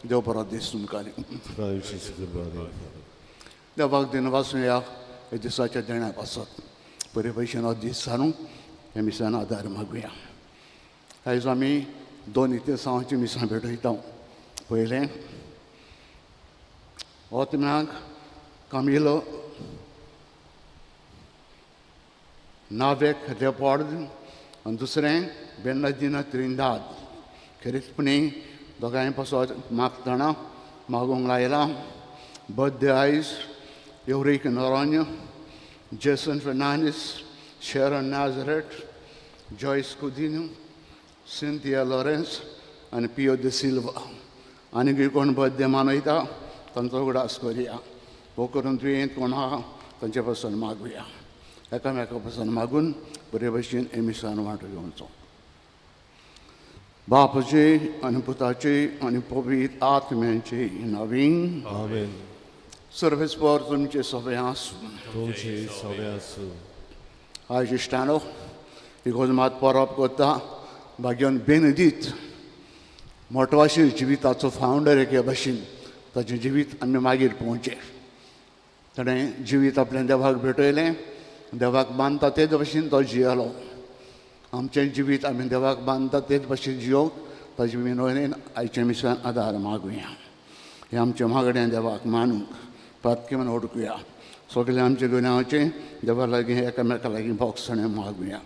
देव परदेश तुमकां देवाक दिनवासून या दिसाच्या देण्या पासत बरे भशेन हो दीस सारूंक हे मिसान आदार मागुया. आयज आमी दोन इतिहासांची मिसां भेटयता. पयलें ओतम्याक कामिलो नावेक लेपोर्ड आनी दुसरें बेनादिना त्रिंदाद. खरेंचपणी दोगांय पासत मागतना मागूंक लायला. बर्थडे आयज एवरीक नोरोन्य, जेसन फर्नांडीस, शेरन नाझरेट, जॉयस कुदिनो, सिंथिया लॉरेन्स आनी पियो de सिल्वा. आनीकूय कोण बर्थडे मनयता तांचो उगडास करुया. हो करून तुवें कोण आहा तांचे पासून मागुया. एकामेका पासून मागून बरे भशेन एमिसान वांटो घेवचो. बापाचे आनी पुताचे आनी पवित्र आत्म्याचे नांवान आमेन. सर्वेस्पर तुमचे सगळे आसूं. तुमचे सगळे आसूं. आयज इश्टानो इगोज मात परब करता भाग्यान बेनदीत मोटवाशील जिविताचो फावंडर एके भाशेन ताचें जिवीत आमी मागीर पळोवचें. ताणें जिवीत आपलें देवाक भेटयलें. देवाक बांदता तेच भाशेन तो जियेलो. आमचें जिवीत आमी देवाक बांदता तेच भाशेन जियोंक ताजे विनवणेन आयचे मिसान आदार मागुया. हें आमचें मागणें देवाक मानूंक पातकी म्हणून ओडकुया. सगळें आमचे गुन्यांवाचें देवा लागीं एकामेका लागीं भोगसणें मागुया.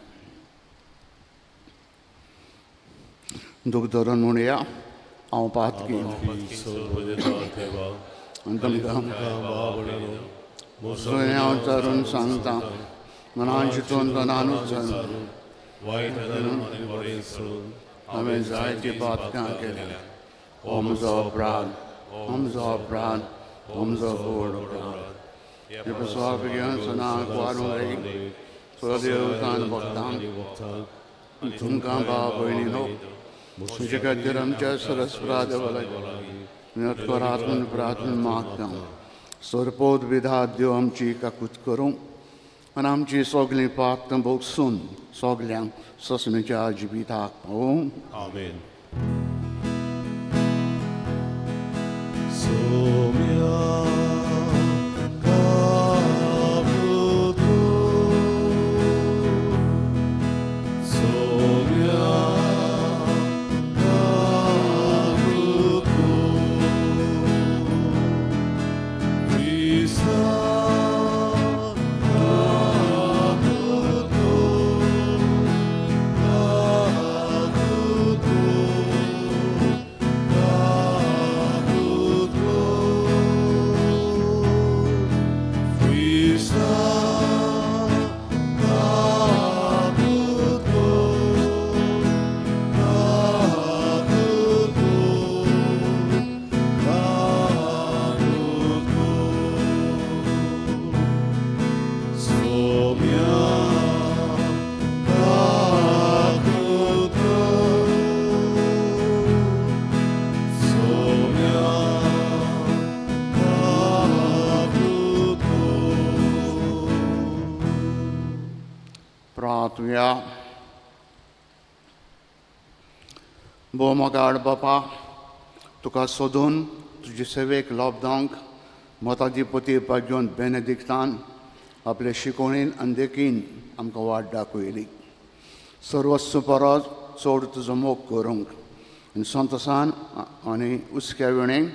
दूख धरून म्हणुया. हांव पातकी आनी तुमकां हांव चरून सांगता मनान चिंतून तनानूच हांवें जायतीं पातकां केल्या. हो म्हजो अपराध, हो म्हजो अपराध, हो म्हजो व्हड अपराध. हे पसवाक घेवन सनाक वारूंक सदेवतान भक्तांक तुमकां भाव भयणीनो तुजे खातीर आमच्या सरस्वता देवा लागीं करातून प्रार्थना मागता. सरपोत विधा देव आमची काकूत करूं आनी आमची सगळीं पाप भोगसून सगल्यांक ससणीच्या जिविताक पावूं. आमेन. भोव मोगाड बापा, तुका सोदून तुजे सेवेक लोबदांक मताधिपती घेवन बेनेडिक्टान आपले शिकवणेन आनी देखीन आमकां वाट दाखयली. सर्वस्व परस चड तुजो मोग करूंक आनी संतोशान आनी उस्क्या वेळेन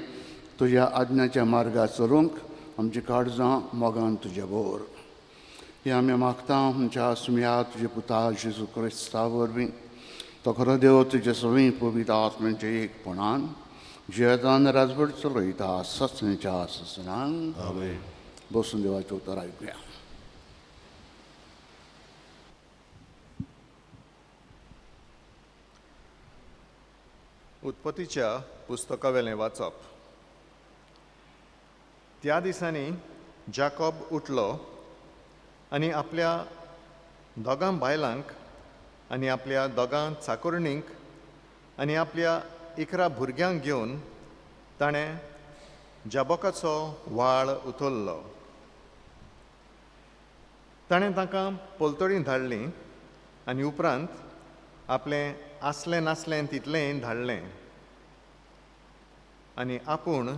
तुज्या आज्ञाच्या मार्गार चलूंक आमची काळजां मोगान तुजे बोर. हे आमी मागता आमच्या सुम्या तुजे पुता जेजू क्रिस्ता वरवीं. तो खरो देव तुजे सगळीं पवित्र आत्म्याचे एकपणान जेदान राजवट चलयता सचणेच्या ससनान. आमेन. बसून देवाचें उतर आयकुया. उत्पत्तीच्या पुस्तकावेलें वाचप. त्या दिसांनी जाकोब उठलो आनी आपल्या दोगां बायलांक आनी आपल्या दोगां चाकुरणींक आनी आपल्या 11 भुरग्यांक घेवन ताणें जाबोकाचो व्हाळ उखल्लो. ताणें तांकां पोलतडीं धाडलीं आनी उपरांत आपलें आसलें नासलें तितलें धाडलें आनी आपूण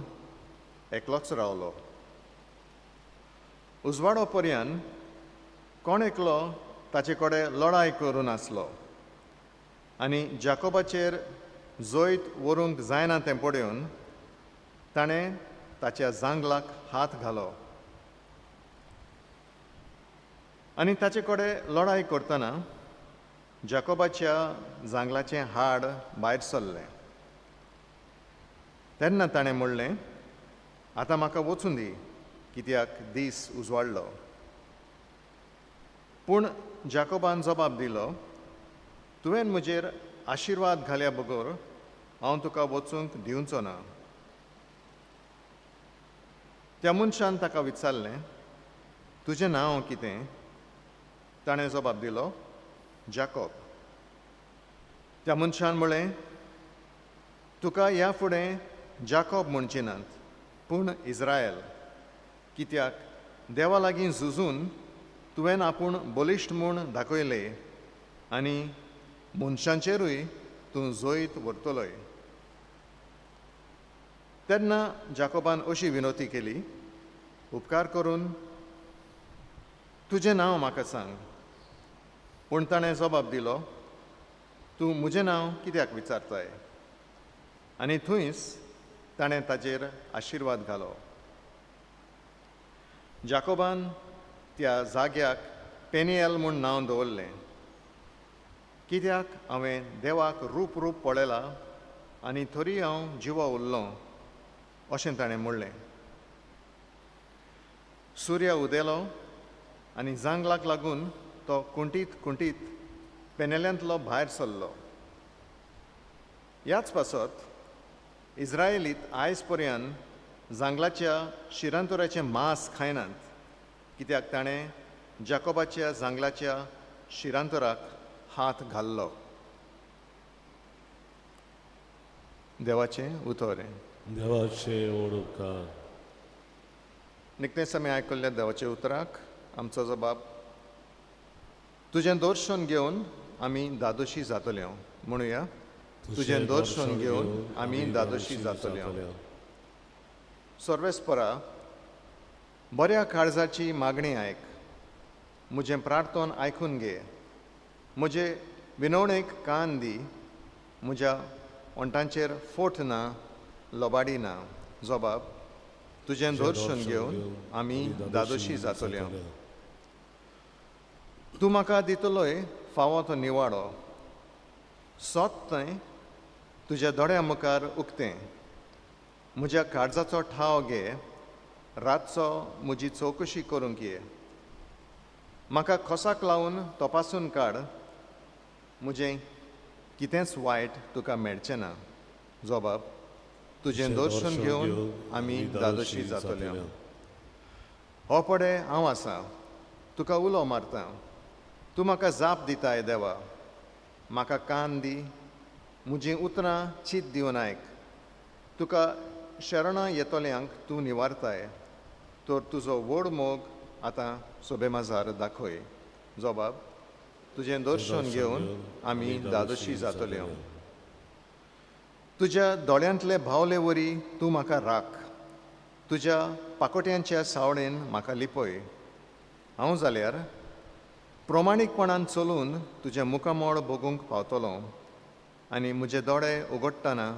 एकलोच रावलो. उजवाडो पर्यंत कोण एकलो ताचे कडेन लढाय करून आसलो आनी जाकोबाचेर जोयत व्हरूंक जायना तें पळोवन ताणें ताच्या जांगलाक हात घालो आनी ताचे कडेन लढाय करतना जाकोबाच्या जांगलाचें हाड भायर सरलें. तेन्ना ताणें म्हणलें, आतां म्हाका वचून दी, कित्याक दीस उजवाडलो. पूण जाकोबान जबाब दिलो, तुवें म्हजेर आशिर्वाद घाल्या बगर हांव तुका वचूंक दिवचो ना. त्या मनशान ताका विचारलें, तुजें नांव कितें? ताणें जबाब दिलो, जाकोब. त्या मनशान म्हळें, तुका ह्या फुडें जाकोब म्हणची नात, पूण इस्रायल, कित्याक देवा लागीं झुजून तुवें आपूण बलिश्ट म्हूण दाखयलें आनी मनशांचेरूय तूं जोयत व्हरतलोय. तेन्ना जाकोबान अशी विनवती केली, उपकार करून तुजें नांव म्हाका सांग. पूण ताणें जबाब दिलो, तूं म्हजें नांव कित्याक विचारताय? आनी थंयच ताणें ताचेर आशिर्वाद घालो. जाकोबान त्या जाग्याक पेनियल म्हूण नांव दवरलें, कित्याक हांवें देवाक रूप पळयलां आनी तरी हांव जिवा उरलों अशें ताणें म्हणलें. सूर्य उदेलो आनी जांगलाक लागून तो कुंटीत पेनेल्यांतलो भायर सरलो. ह्याच पासत इस्रायलीत आयज पर्यंत जांगलाच्या शिरांतुराचें मांस खायनात, कित्याक ताणें जाकोबाच्या जांगलाच्या शिरांतराक हात घाल्लो. देवाचें उतर. देवाचे ओडकार. निकतें समय आयकल्ल्या देवाच्या उतराक आमचो जबाब, तुजें दर्शन घेवन आमी दादोशी जातल्यो. म्हणुया, तुजें दर्शन घेवन आमी दादोशी जातल्यो. सर्वेस्परा, बऱ्या काळजाची मागणी आयक. म्हजें प्रार्थन आयकून घे. म्हजे विनवणेक कान दी. म्हज्या ओंटांचेर फोट ना, लोबाडी ना. जबाब, तुजें दर्शन घेवन आमी दादोशी जातल्यो. तूं म्हाका दितलोय फावो तो निवाडो. सोत थंय तुज्या दोळ्या मुखार उक्तें. म्हज्या काळजाचो ठाव घे. रातचो म्हजी चवकशी करूंक ये. म्हाका खोसाक लावन तपासून काड. म्हजें कितेंच वायट तुका मेळचें ना. जबाब, तुजें दर्शन घेवन आमी दादोशी जातल्यो. हो पडे हांव आसां, तुका उलो मारता. तूं म्हाका जाप दिताय देवा. म्हाका कान दी. म्हजीं उतरां चीत दिवन आयक. तुका शरणां येतल्यांक तूं निवारताय. तर तुजो व्हड मोग आतां सोबेमाजार दाखय. जबाब, तुजें दर्शन घेवन आमी दादोशी जातल्यो. तुज्या दोळ्यांतले भावले वरी तूं म्हाका राख. तुज्या पाकोट्यांच्या सावळेन म्हाका लिपय. हांव जाल्यार प्रमाणीकपणान चलून तुजें मुखामोळ बगूंक पावतलों आनी म्हजे दोळे उगडटाना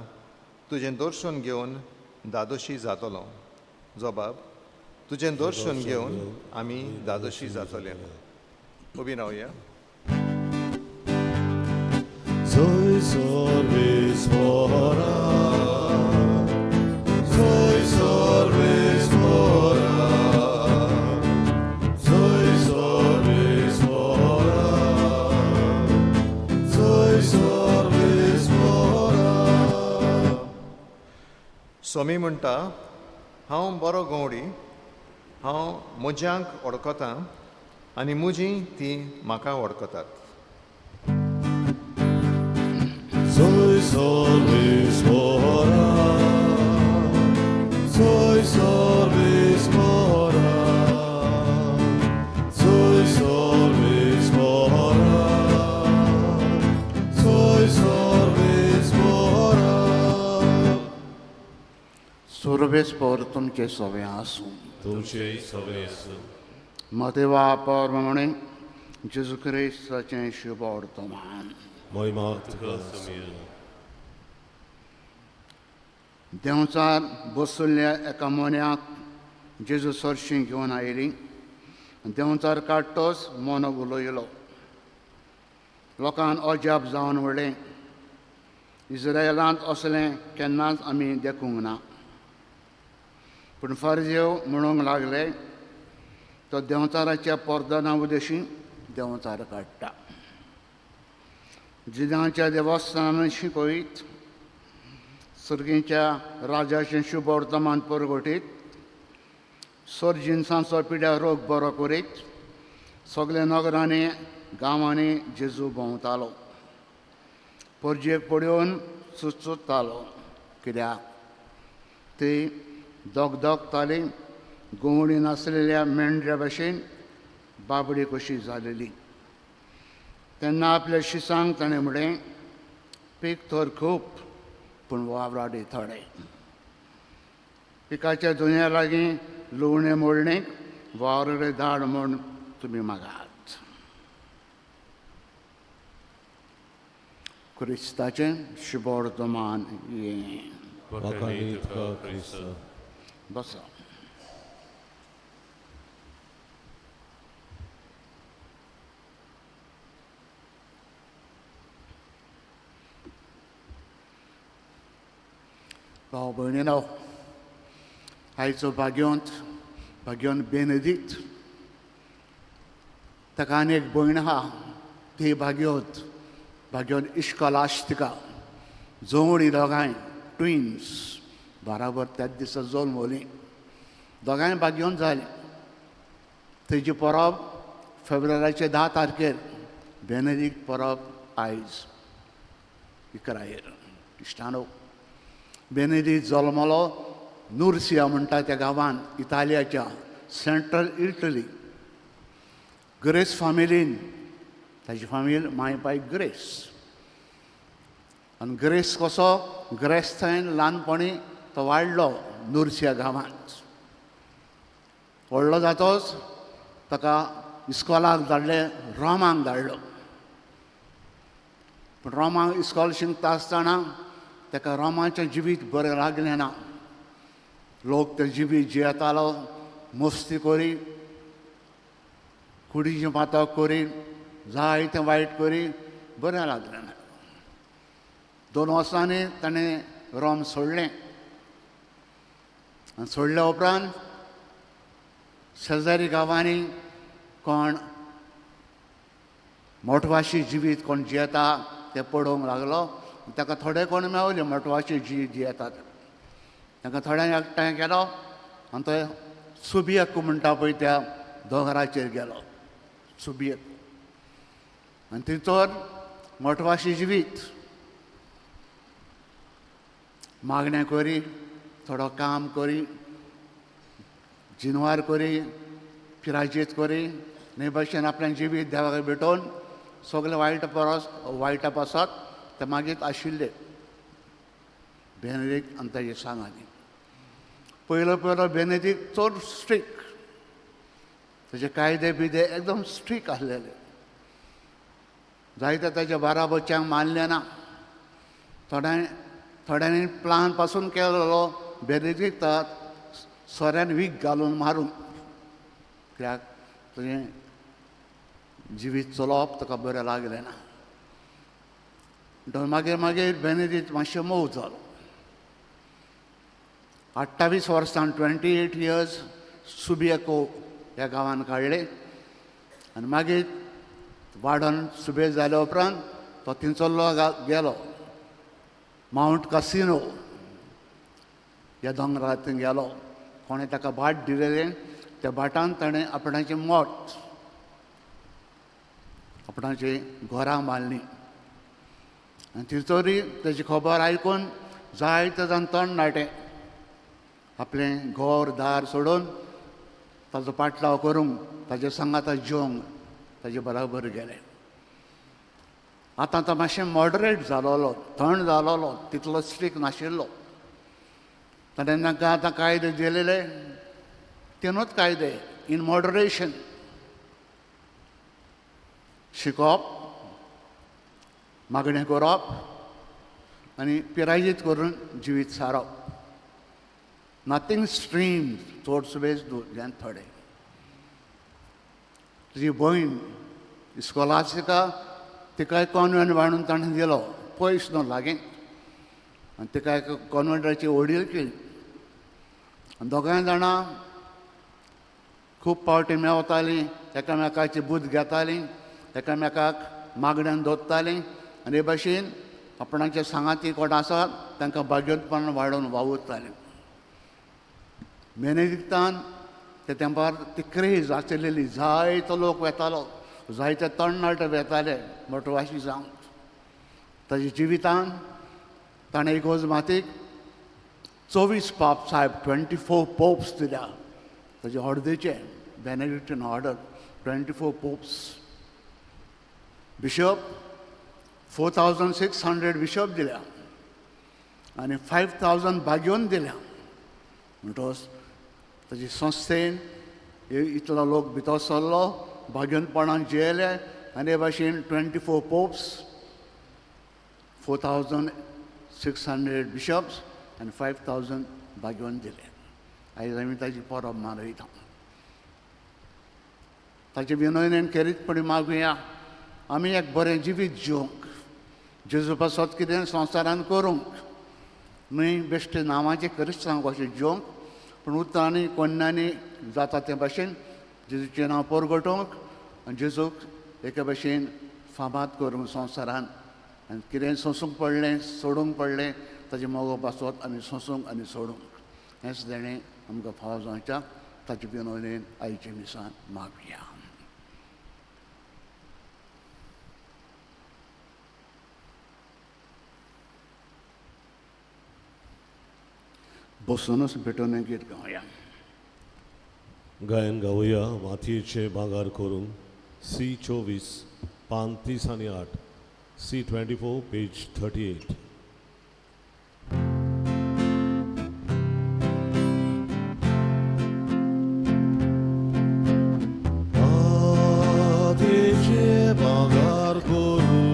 तुजें दर्शन घेवन दादोशी जातलों. जबाब: तुजें दर्शन घेवन आमी दादोशी जातले. उबी रावया. Soy sorbis mora, soy sorbis mora, soy sorbis mora, soy sorbis mora. स्वामी म्हणटा, हांव बरो गवडी, हांव म्हज्यांक वळखतां आनी म्हजीं तीं म्हाका वळखतात. Soy sorbis mora, soy sorbis mora, soy sorbis mora, soy sorbis mora. सुरवेस पौर तुमचे सवे आसूं. तुमचे सवे आसूं. मतेवा पौर म्हणून जेजू क्रिस्ताचें शुभ वर्तमान. मोहिमा तुका समीर. देंवचार बसुल्ल्या एका मोन्याक जेजू सरशीं घेवन आयली. देंवचार काडटोच मोनो उलोयलो. लोकांक अजाप जावन उरलें. इस्रायलांत असलें केन्नाच आमी देखूंक ना. पूण फार्जेव म्हणूंक लागले, तो देंवचाराच्या पर्दाना उदेशी देंवचार काडटा. जिदांच्या देवस्थानांत शिकयत, सर्गीच्या राजाचें शुभ वर्तमान परगटीत, जिन्सांचो पिड्यार रोग बरो करीत, सगळे नगरांनी गांवांनी जेजू भोंवतालो. पर्जेक पडून सुचतालो. कित्याक ती दोगदोगताली, गवळी नासलेल्या मेंढऱ्या भशेन बाबडी कशी जालेली. तेन्ना आपल्या शिसांक ताणें म्हणलें, पीक तर खूब पूण वावराडे थोडे. पिकाच्या दुन्या लागीं लुवणें मोडणेक वावरे धाड म्हूण तुमी मागात. क्रिस्ताचें शुभ वर्तमान हें. Konkani tuka Krista. बसा. भाव भयणीनो, आयचो भाग्योन बेनेदिक्ट, ताका आनी एक भयण आहा, ती भाग्योन इश्कोलास्तिका. जोवणी दोगांय ट्विन्स बराबर त्याच दिसा जल्मलीं. दोगांय भाग्योन जालीं. तेजी परब फेब्रुवारीचे 10 तारखेर. बेनेदिक्ट परब आयज इकरायेर. इश्टानो, बेनेदिक्ट जल्मलो नुर्सिया म्हणटा त्या गांवांत, इटालियाच्या सेंट्रल इटली. ग्रेस फामिलीन, ताची फामील माय बाय ग्रेस. आनी ग्रेस कसो ग्रेस्तायन ल्हानपणी तो वाडलो नुर्सिया गांवांत. व्हडलो जातोच ताका इस्कॉलाक धाडलें, रोमांक धाडलो. पूण रोमांक इस्कॉल शिकता आसतना ताका रोमाचें जिवीत बरें लागलें ना. लोक तें जिवीत जियेतालो, मस्ती करी, कुडीची मातक करी, जायतें वायट करी, बरें लागलें ना. 2 वर्सांनी ताणें रोम सोडलें. आनी सोडल्या उपरांत शेजारी गांवांनी कोण मोटवाशी जिवीत कोण जियेता तें पळोवंक लागलो. ताका थोडे कोण मेवले मोटवाशी जियेतात. ताका थोड्यांक एकठांय केलो आनी तो सुबियक म्हणटा पळय त्या दोंगराचेर गेलो. सुबियक. आनी थंयसर मोटवाशी जिवीत मागणें करी, थोडो काम करी, जिनवार करी, पिराजीत करी, हे भशेन आपलें जिवीत देवाक भेटोवन सगळे वायटा पासत ते मागीर आशिल्ले. बेनेडिक्ट आनी ताजे सांगाती. पयलो बेनेडिक्ट चड स्ट्रिक्ट, ताजे कायदे बिदे एकदम स्ट्रिक्ट आसलेले. जायते ताच्या बाराबरच्यांक मानले ना. थोड्यांनी प्लान पासून केलेलो बेनेडिक्टाक सोऱ्यान वीख घालून मारून, कित्याक ताजें जिवीत चलोवप ताका बरें लागलें ना. मागीर बेनेडिक्ट मातशें मोव जालो. 28 वर्सां 28 years सुबिएको ह्या गांवांत काडले. आनी मागीर वाडोन सुबेज जाल्या उपरांत तो थिंचल्लो गेलो माउंट कासिनो ह्या दोंगरार थंय गेलो. कोणें ताका भाट दिलेलें, त्या भाटान ताणें आपणाचें मोठ, आपणाची घरां बांदलीं. आनी थंयसरी ताची खबर आयकून जायते जाण तरणाटे आपलें घर दार सोडून ताजो पाटलाव करूंक, ताजे सांगाता जेवंक ताजे बराबर गेले. आतां तो मातशें मॉडरेट जालोलो, थंड जालोलो, तितलो स्ट्रिक्ट नाशिल्लो. ताणें तांकां आतां कायदे दिलेले, तेनूच कायदे इन मॉडरेशन. शिकप, मागणें करप आनी पिरायीत करून जिवीत सारप. नथींग स्ट्रीम चड सुबेज घेन थोडे. तुजी भयण इस्कॉलास्टिका, तिकाय कॉन्वेंट बांदून ताणें दिलो पयस न्हू लागीं. आनी तिका एका कॉन्वेंटाची वडील केली. आनी दोगांय जाणां खूब पावटी मेवतालीं, एकामेकाची बूद घेतालीं, एकामेकाक मागण्यांत दवरतालीं. आनी हे भाशेन आपणाचे सांगाती कोण आसात तांकां बाग्योतपणान वाडोवन वावुरतालीं. बेनेडिक्टान त्या तेंपार ती क्रेज आशिल्ली. जायतो लोक वेतालो, जायते तरणाटे वेताले मोटवाशी जावंक. ताच्या जिवितान ताणें इगोर्ज मातीक 24 पाप साहेब 24 पोप्स दिल्या. ताजे हॉर्देचे बेनेडिक्टीन ऑर्डर 24 पोप्स. बिशप 4600 बिशप दिल्या आनी 5000 बाग्योन दिल्या. म्हणटच ताजी संस्थेन इतलो लोक भितर सरलो, बाग्योनपणान जियेले. आनी हे भाशेन 24 पोप्स, 4600 बिशप्स आनी 5000 बाग्योन दिले. आयज आमी ताजी परब मनयता. ताचे विनयनेन खेरीतपणी मागुया आमी एक बरें जिवीत जिवंक, जेजू पासत कितें संवसारान करूंक, न्हय बेश्टे नांवाचे क्रिस्तांव कशें जिवंक, पूण उतांनी कोन्नांनी जाता ते भाशेन जेजूचें नांव परगटोवंक आनी जेजूक एके भाशेन फामाद करूंक संवसारान. आनी कितें सोंसूंक पडलें, सोडूंक पडलें, ताजें मोगो पासत आमी सोंसूंक आनी सोडूंक. हेंच तेणें आमकां फाव जावच्या ताचे विनोयनेन आयचे मिसान मागुया. बसूनच भेटून गीत गावया. गायन गावया मातयेचे भांगार करून C24 पान 30 आनी 8, C24 पेज 38. मातयेचे भांगार करून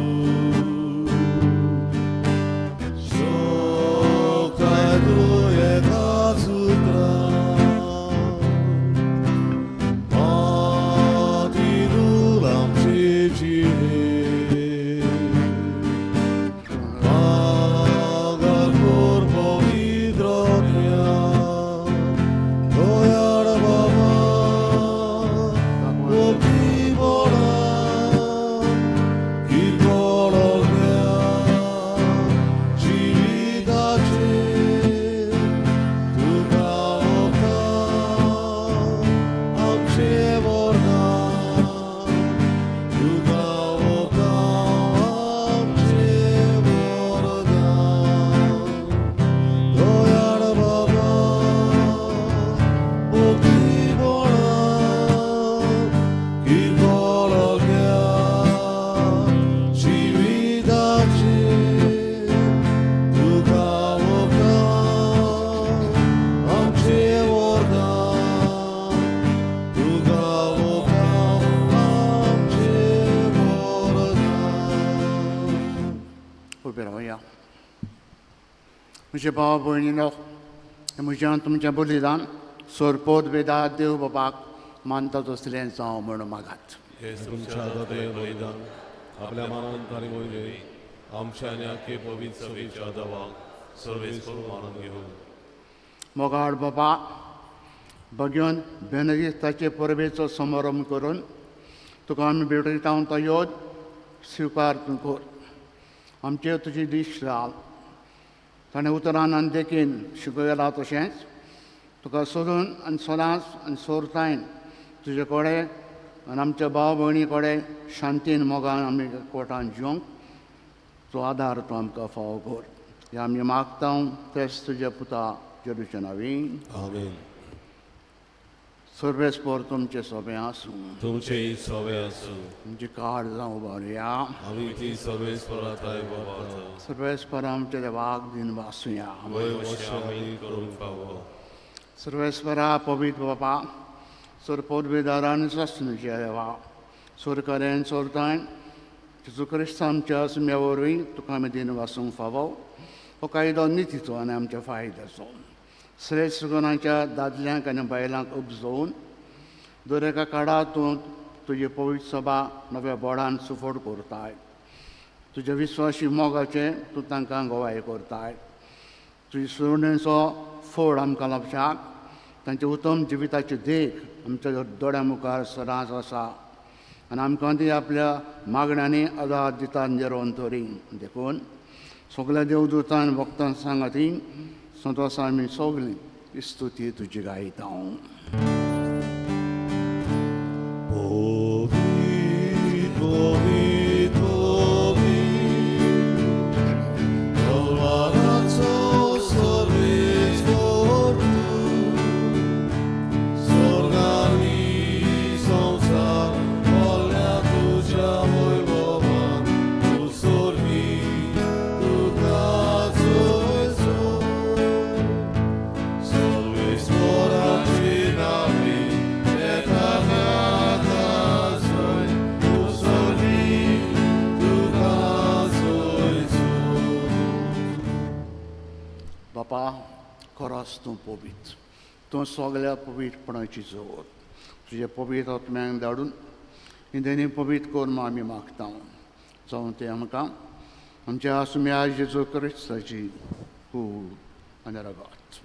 म्हजे भाव भयणीनो, म्हज्यान तुमचें बलिदान सोरपोत वेदात देव बापाक मानता तसलें जावं म्हण मागात. हे तुमच्या हातांतलें बलिदान आपल्या मनांत आनी वयले आमच्या आनी आख्खे पवित्र सभेच्या देवाक सर्वेस्पर मानून घेवन मोगाड बाबा, बघून बेनदिस्ताचे परबेचो समारंभ करून तुका आमी भेटयता तो योद स्विकार तूं कर. आमचे तुजी दिश्ट जाल. ताणें उतरान आनी देखीन शिकयलां तशेंच तुका सोदून आनी सदांच आनी सोरतायन तुजे कडेन आनी आमच्या भाव भयणी कडेन शांतीन मोगान आमी कोर्टान जिवंक तो आदार तूं आमकां फावो कर. हें आमी मागता तेच तुज्या पुता जेरूच्या नांवीं. आमीन. सर्वेस्पर तुमचे सोबे आसूं. तुमचे सवे आसूं. तुमची काड जावं बावया. आमी ती सर्वेस्पराताय वापरता. सर्वेस्पर आमच्या देवाक दिन वासूया. वय वशामी करून पावो. सर्वेस्परा पवित्र बापा, सोरपोत वेदारान सस्नुच्या देवा, सोरकारेन सोरतायन जेजू क्रिस्त आमच्या सुम्या वरवीं तुका आमी दिन वासूंक फावो. हो कायदो नितीचो आनी आमच्या फायद्याचो. श्रेश्ठ गुणाच्या दादल्यांक आनी बायलांक उपजोवन दर एका काळांत तूं तुजी पवित्र सभा नव्या बोडान सुफोड करताय. तुज्या विस्वासी मोगाचें तूं तांकां गोवाय करताय. तुजी सुरणेचो फोड आमकां लक्षाक तांचे उत्तम जिविताची देख आमच्या दोळ्या मुखार सदांच आसा आनी आमकां ती आपल्या मागण्यांनी आदार दिता निरंतरी. देखून सगळ्या देवदूतान भक्तां सांगाती संतोश आमी सगळीं स्तुती तुजी गायता. बापा, खरोच तूं पवित्र. तूं सगळ्या पवित्रपणाची जोर तुजे पवित्र आत्म्यांक धाडून हिंदेनी पवित्र करून आमी मागता. जावं तें आमकां आमच्या सुम्या जेजू क्रिस्ताची कूड आनी रगत.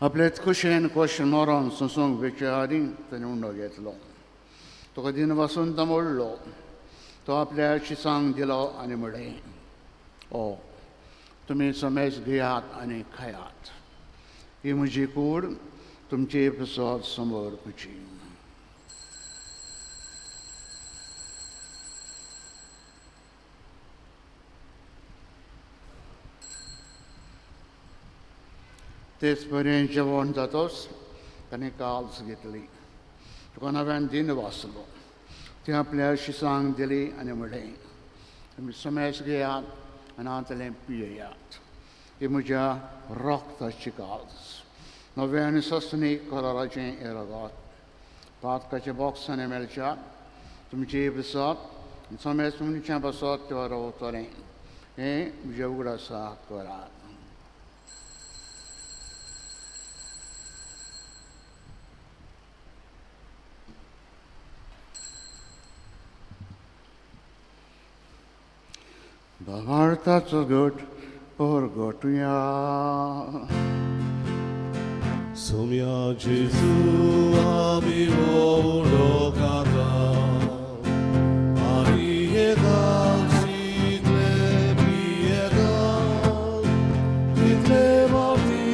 आपलेच कुशेन कोश मरोन सोंसूंक बेचारी ताणें उंडो घेतलो. तुका दिन वासून तो मोडलो. तो आपल्या शिसांक दिलो आनी म्हळें, ओ तुमी समेज घेयात आनी खायात. ही म्हजी कूड तुमचे प्रसाद समर्पची. तेच पर्यंत जेवण जातोच ताणें काल्स घेतली. तुका नव्यान दिन वाचलो. ती आपल्या शिसांक दिली आनी म्हळें, तुमी समेज घेयात आनी आतलें पियेयात. ही म्हज्या रोगताची काल्स. नवें आनी सस्तनीक कलराचें हें रगत. पातकाच्या बॉक्सांनी मेळच्या तुमची बसत समेज तुमच्या बसत तें रावतलें. हें म्हजें उगडासा करात. भावार्थाचो घट परगटुया. सुम्या जेजू आमी वोडो खाता आनी येतात शिकले पियेतात. कितले फावटी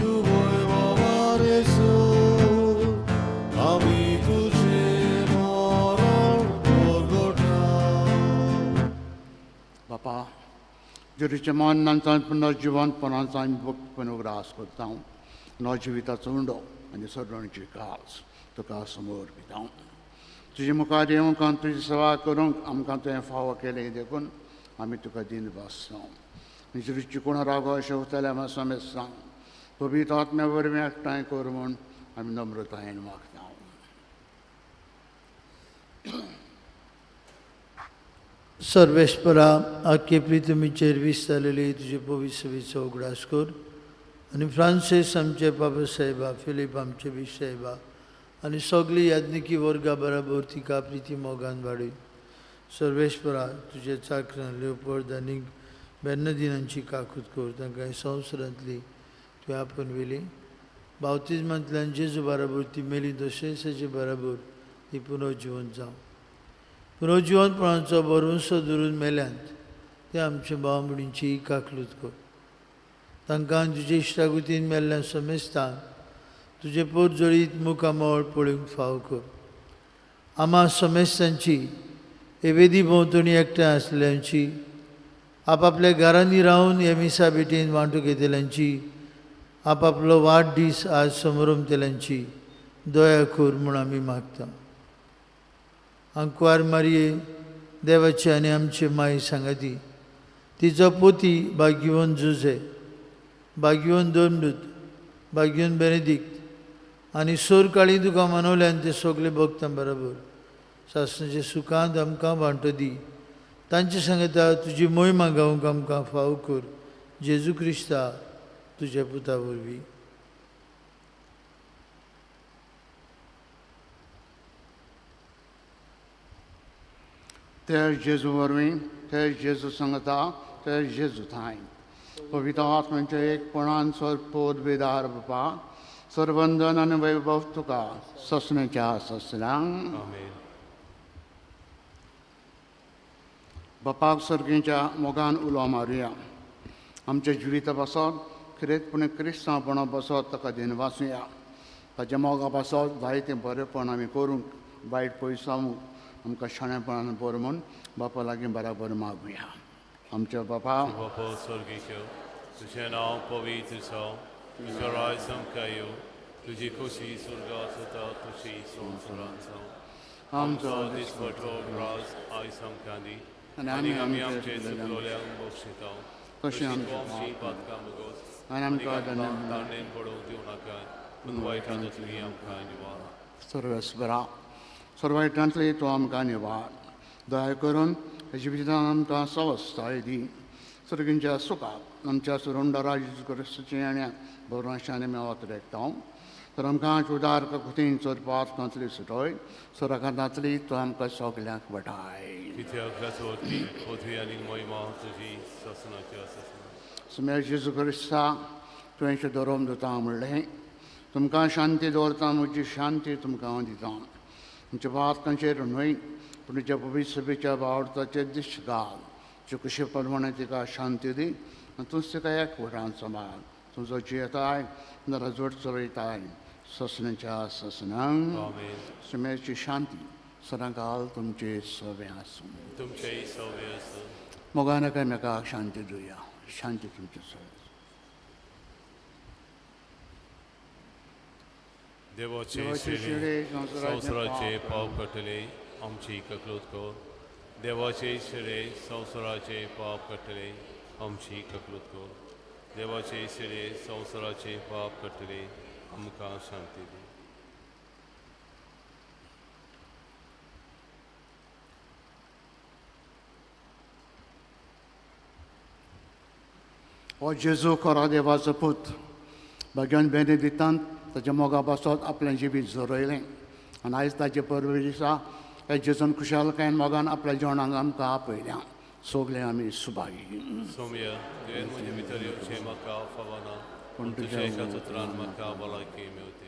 तूं वैभवान येसू आमी तुजें मरण परगटा. बापा, जेरूच्या मरणांचा पुनर्जिवंतपणाचा आमी भक्तपण उगडास करता. नव जिविताचो उंडो आनी सरणची काल्स तुका समर्पिता. तुजे मुखार येवंक आनी तुजी सेवा करूंक आमकां तुवें फावो केलें देखून आमी तुका दिन वाचता. जेरूची कोण रागो शेवतले आमी समेज सांग. पवित्र आत्म्या वरवीं एकठांय कर म्हूण आमी नम्रतायेन मागता. सर्वेस्परा आख्खे प्रितमीचेर विस्तारलेली तुझे पवित्र सभेचो उगडास कर आनी फ्रांसीस आमचे बाबा साहेबा फिलीप आमचे बी साहेबा आनी सगळी याज्ञिकी वर्गा बराबर तिका प्रिती मोगान वाडय. सर्वेस्परा तुझे चाकरां लेवपोर्द आनी बेर्नार्दिनांची काकूत कर. तांकां संवसारांतली तुवें आपण वेली बावतिजमांतल्यान जेजू बराबर ती मेली तशेंच बराबर ती पुनर्जिवन जावं. पुनर्जिवनपणाचो बरवंसो धरून मेल्यांत ते आमच्या भाव भयणींची काकलूत कर. तांकां तुजे इश्टागुतीन मेल्ल्या समेस्तान तुजे पोरजोळीत मुखामोळ पळोवंक फाव कर. आम्हा समेस्तांची हे वेदी भोंवतणी एकठांय आसलेल्यांची आपापल्या घरांनी रावन हे मिसा भेटेन वांटो घेतल्यांची आपापलो वाडदीस आज समारंभ केल्यांची दया कर म्हूण आमी मागता. अंकुआर मारये देवाची आनी आमचे माई सांगाती तिचो पोती भाग्यवन जुजे भाग्यवन दोंडूत भाग्यवन बेनेदिक्ट आनी सोर काळी तुका मानवल्यान ते सगळे भक्तां बरोबर सासणाचे सुखांत आमकां वांटो दी. तांचे सांगता तुजी मोहिमा गावंक आमकां फाव कर. जेजू क्रिस्ता तुज्या पुता वरवीं. तेर जेजू वरवीं तेर जेजू सांगता तेर जेजू थाय पवित्र आत्म्याच्या एकपणान सरपोद बेदार बापा सरबंधन आनी वैभव तुका ससण्याच्या ससऱ्यांक बापाक सर्गीच्या मोगान उलो मारुया. आमच्या जिविता पासत खरेतपणे क्रिस्तांवपणा पासत ताका दिन वाचुया. ताच्या मोगा पासत जायतें बरेंपण आमी करूंक वायट पयसावूंक आमकां शाणेपणान बरें म्हूण बापा लागीं बराबर मागुया. आमच्या बापा बापा स्वर्गीय तुझें नांव पवित्र जावं तुजो राज आमकां येवं तुजी खोशी स्वर्गांत जाता तशी संवसारांत जावं. आमचो दिसपटो राज आयज आमकां दी आनी आमी आमचे चुकलोल्यांक बक्षिता तशी आमची पातकां मुगोस आनी आमकां तारणेन पडोवंक दिवं नाका पूण वायटांतली आमकां निवार. सर्वेस्परा सर्वायटांतली तूं आमकां निवार. दया करून जिवितांत आमकां सवस्थाय दी. सर्गींच्या सुखाक आमच्या सुरुंडरा जेजू क्रिस्ताची येण्याक बरोवशांनी मेवत रेखतांव तर आमकां उदार कुतीन चोरपाक कांतली सुटोय सुराकांतांतली तूं आमकां सगल्यांक वटाय. कित्याक गाजोवती पृथ्वी आनी महिमा तुजी ससनाची आसा. सुमेर जेजू क्रिस्ता तुवें धरोम दिता म्हणलें तुमकां शांती दवरता म्हजी शांती तुमकां दिता. तुमच्या पातकांचेर न्हय पूण तुज्या पवित्र सभेच्या वावरताचे दिश्ट घाल. तुजे कुशे प्रमाणे तिका शांती दी आनी तूंच तिका एकवटान सांबाळ. तुजो जियेताय नराजोड चलयताय ससण्याच्या ससनांक. सुमेरची शांती सदां घाल तुमचे सवे आसूं. तुमचे सवे आसूं. मोगान एकामेकाक शांती दिवया. शांती तुमचे सवे. देवाचे शिरे संवसाराचे पाव कटले आमची ककलूत कर. देवाचे शिरे संवसाराचे पाप कटले आमची ककलूत कर. देवाचे शिरे संवसाराचे पाप कटले आमकां शांती दी. हो जेजू खरो देवाचो पूत भगवान बेनेदिक्तान ताच्या मोगा पासत आपलें जिवीत जोरयलें आनी आयज ताचे परबे दिसा हे जेजून खुशालकायेन मोगान आपल्या जेवणाक आमकां आपयल्या. सगळे आमी सुभागी. सौम्य तुवें म्हजे भितर येवचें म्हाका फावना पूण तुज्या एका उतरान म्हाका भलायकी मेवतली.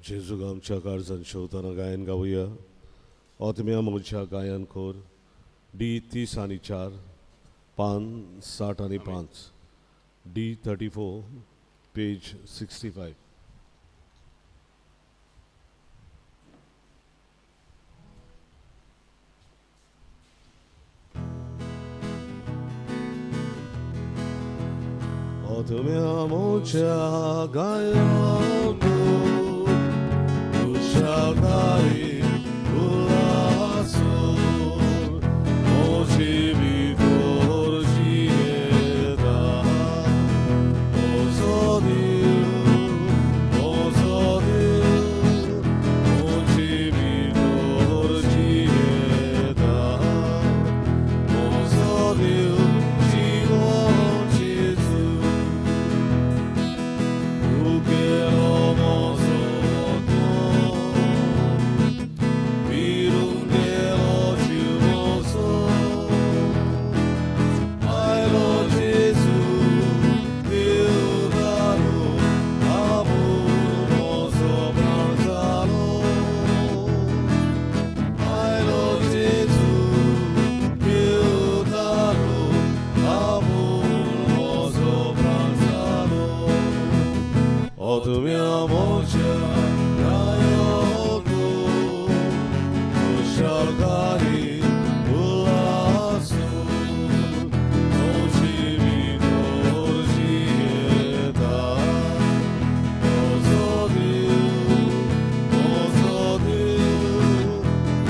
जेजूक आमच्या काळजान शेवताना गायन गावया. आत्म्या म्हज्या गायन खोर D30 आनी 4 पान 60 आनी 5 D34 पेज 65. 얻으며 모자 가였고 우샤가리 울라소 오지비 고르지에다 오소디 오지비 고르지에다 오소디 지원지수 얻으며 모자 가였고 우샤가리 울라소 오지비 고르지에다 오소디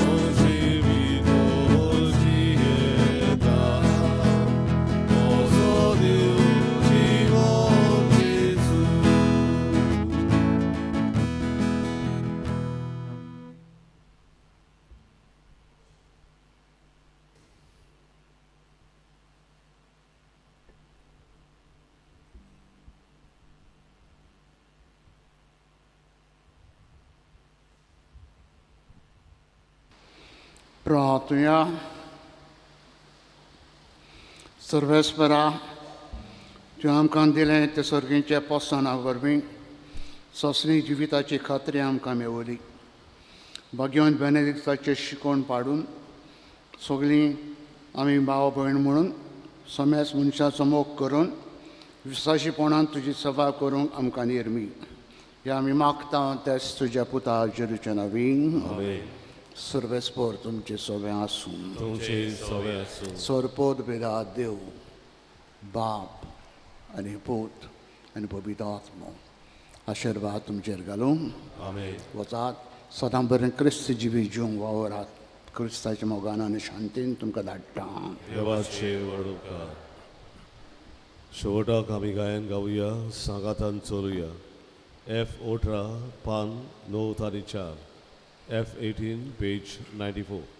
오지비 고르지에다 오소디 지원지수 Praatuja सर्वेस्परा तूं आमकां दिलें ते सर्गींचे पोसना वरवीं सोंसणी जिविताची खात्री आमकां मेवली भाग्यवंत बेनेडिक्टाचें शिकोण पाडून सगळीं आमी भाव भयण म्हणून समेस मनशाचो मोग करून विश्वासीपणान तुजी सेवा करूंक आमकां निर्मी हें आमी मागता तेच तुज्या पुता जेरूच्या नवीन सर्वेस्पर तुमचे सोबे आसूं तुमचे सवे आसूं सोरपोत बेदा देव बाप आनी पूत आनी पवित्र आत्मो आशिर्वाद तुमचेर घालूं आमेन वचात सदां बरें क्रिस्त जिवी जिवंक वावरात क्रिस्ताच्या मोगान आनी शांतीन तुमकां धाडटा देवाचे वडोवकार शेवटाक आमी गायन गावया सांगातान चोरुया F18 पान 9 तारी 4 F18 पेज 94